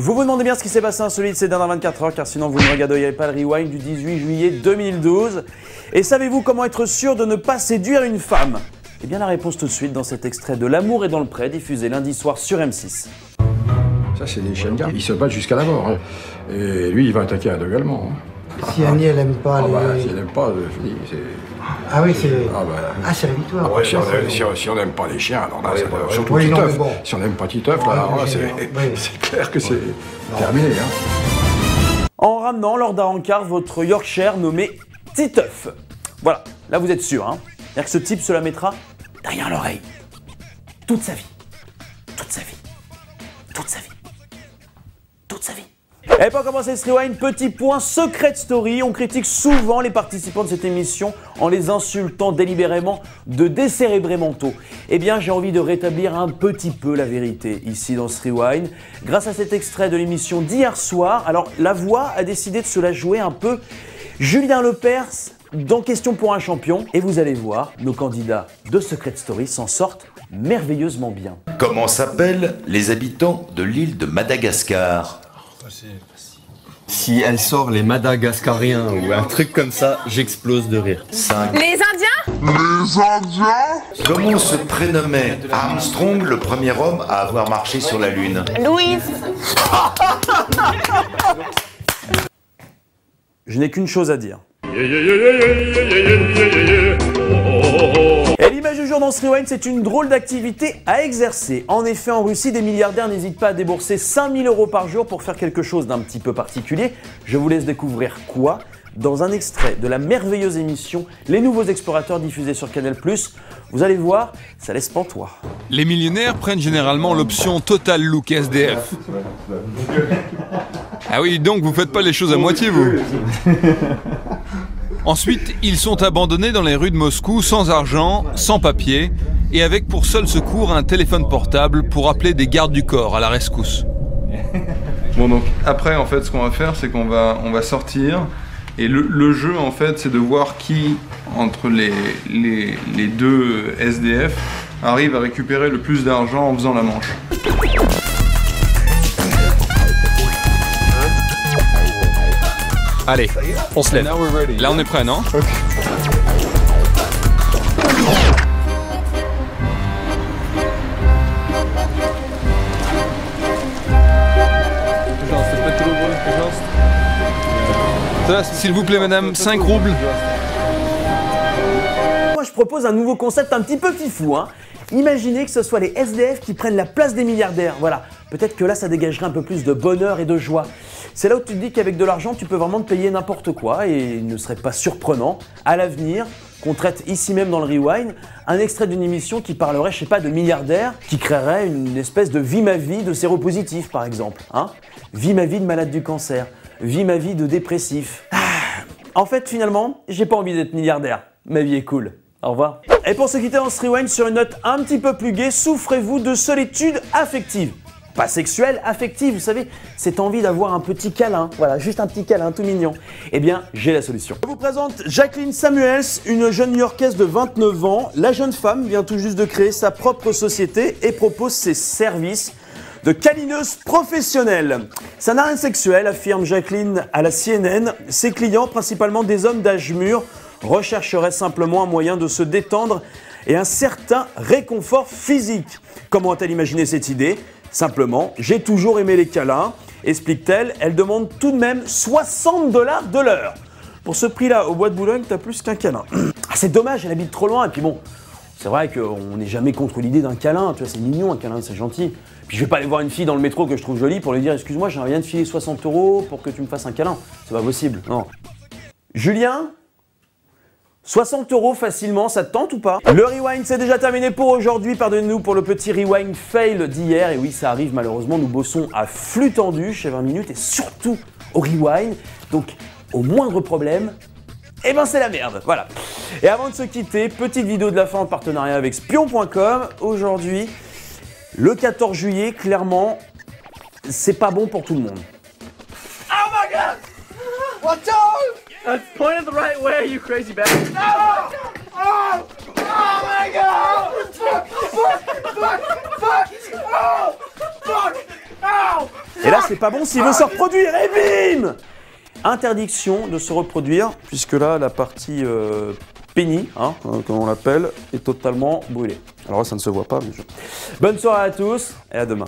Vous vous demandez bien ce qui s'est passé insolite ces dernières 24 heures, car sinon vous ne regarderiez pas le rewind du 18 juillet 2012. Et savez-vous comment être sûr de ne pas séduire une femme? Eh bien la réponse tout de suite dans cet extrait de L'amour est dans le pré, diffusé lundi soir sur M6. Ça c'est des chiens de garde, ils se battent jusqu'à la mort. Hein. Et lui il va attaquer Anne également. Hein. Si Annie elle aime pas les... si elle n'aime pas, je dis, c'est... Ah oui, c'est... Ah, c'est la victoire. Après, si on n'aime pas les chiens, alors là, surtout Titeuf. Bon. Si on n'aime pas Titeuf, là, c'est clair que c'est terminé. Hein. En ramenant lors d'un encart votre Yorkshire nommé Titeuf. Voilà, là vous êtes sûr, hein. C'est-à-dire que ce type se la mettra derrière l'oreille. Toute sa vie. Toute sa vie. Toute sa vie. Toute sa vie. Et pour commencer ce rewind, petit point secret story. On critique souvent les participants de cette émission en les insultant délibérément de décérébrés mentaux. Eh bien, j'ai envie de rétablir un petit peu la vérité ici dans ce rewind. Grâce à cet extrait de l'émission d'hier soir, alors la voix a décidé de se la jouer un peu Julien Lepers dans Question pour un champion. Et vous allez voir, nos candidats de Secret Story s'en sortent merveilleusement bien. Comment s'appellent les habitants de l'île de Madagascar? Si elle sort les Madagascariens ou un truc comme ça, j'explose de rire. 5. Les Indiens? Les Indiens? Comment se prénommait Armstrong, le premier homme à avoir marché sur la Lune? Louise. Je n'ai qu'une chose à dire. Et l'image du jour dans ce rewind, c'est une drôle d'activité à exercer. En effet, en Russie, des milliardaires n'hésitent pas à débourser 5000 € par jour pour faire quelque chose d'un petit peu particulier. Je vous laisse découvrir quoi dans un extrait de la merveilleuse émission Les Nouveaux Explorateurs diffusée sur Canal+. Vous allez voir, ça laisse pantois. Les millionnaires prennent généralement l'option Total Look SDF. Ah oui, donc vous faites pas les choses à moitié, vous. Ensuite, ils sont abandonnés dans les rues de Moscou sans argent, sans papier, et avec pour seul secours un téléphone portable pour appeler des gardes du corps à la rescousse. Bon, donc après, en fait, ce qu'on va faire, c'est qu'on va sortir, et le jeu, en fait, c'est de voir qui, entre les deux SDF, arrive à récupérer le plus d'argent en faisant la manche. Allez, on se lève. Là, on est prêt, non? Okay. S'il vous plaît, madame, 5 roubles. Moi, je propose un nouveau concept un petit peu fifou, hein. Imaginez que ce soit les SDF qui prennent la place des milliardaires. Voilà, peut-être que là, ça dégagerait un peu plus de bonheur et de joie. C'est là où tu te dis qu'avec de l'argent, tu peux vraiment te payer n'importe quoi et il ne serait pas surprenant, à l'avenir, qu'on traite ici même dans le Rewind, un extrait d'une émission qui parlerait, je sais pas, de milliardaires, qui créerait une espèce de vie ma vie de séropositif, par exemple. Hein, vie ma vie de malade du cancer, vie ma vie de dépressif. En fait, finalement, j'ai pas envie d'être milliardaire. Ma vie est cool. Au revoir. Et pour se quitter dans ce rewind sur une note un petit peu plus gaie, souffrez-vous de solitude affective? Pas sexuelle, affective, vous savez, cette envie d'avoir un petit câlin, voilà, juste un petit câlin tout mignon. Eh bien, j'ai la solution. Je vous présente Jacqueline Samuels, une jeune New-Yorkaise de 29 ans. La jeune femme vient tout juste de créer sa propre société et propose ses services de câlineuse professionnelle. Ça n'a rien de sexuel, affirme Jacqueline à la CNN. Ses clients, principalement des hommes d'âge mûr, rechercherait simplement un moyen de se détendre et un certain réconfort physique. Comment a-t-elle imaginé cette idée? Simplement, j'ai toujours aimé les câlins, explique-t-elle. Elle demande tout de même 60 $ de l'heure. Pour ce prix-là, au Bois de Boulogne, t'as plus qu'un câlin. Ah, c'est dommage, elle habite trop loin. Et puis bon, c'est vrai qu'on n'est jamais contre l'idée d'un câlin. Tu vois, c'est mignon un câlin, c'est gentil. Puis je vais pas aller voir une fille dans le métro que je trouve jolie pour lui dire « Excuse-moi, j'aimerais bien te filer 60 € pour que tu me fasses un câlin. » C'est pas possible, non. Julien, 60 € facilement, ça te tente ou pas? Le rewind c'est déjà terminé pour aujourd'hui. Pardonnez-nous pour le petit rewind fail d'hier. Et oui, ça arrive malheureusement, nous bossons à flux tendu chez 20 minutes et surtout au rewind. Donc, au moindre problème, eh ben c'est la merde, voilà. Et avant de se quitter, petite vidéo de la fin en partenariat avec Spion.com. Aujourd'hui, le 14 juillet, clairement, c'est pas bon pour tout le monde. Oh my god! Watch out! That's pointed the right way, you crazy bastard. No! Oh! Oh my god! Fuck! Fuck! Fuck! Fuck! Oh! Fuck! Ow! Et là, c'est pas bon s'il veut se reproduire. Et bim! Interdiction de se reproduire, puisque là, la partie pénis, hein, comme on l'appelle, est totalement brûlée. Alors là, ça ne se voit pas, mais bonne soirée à tous et à demain.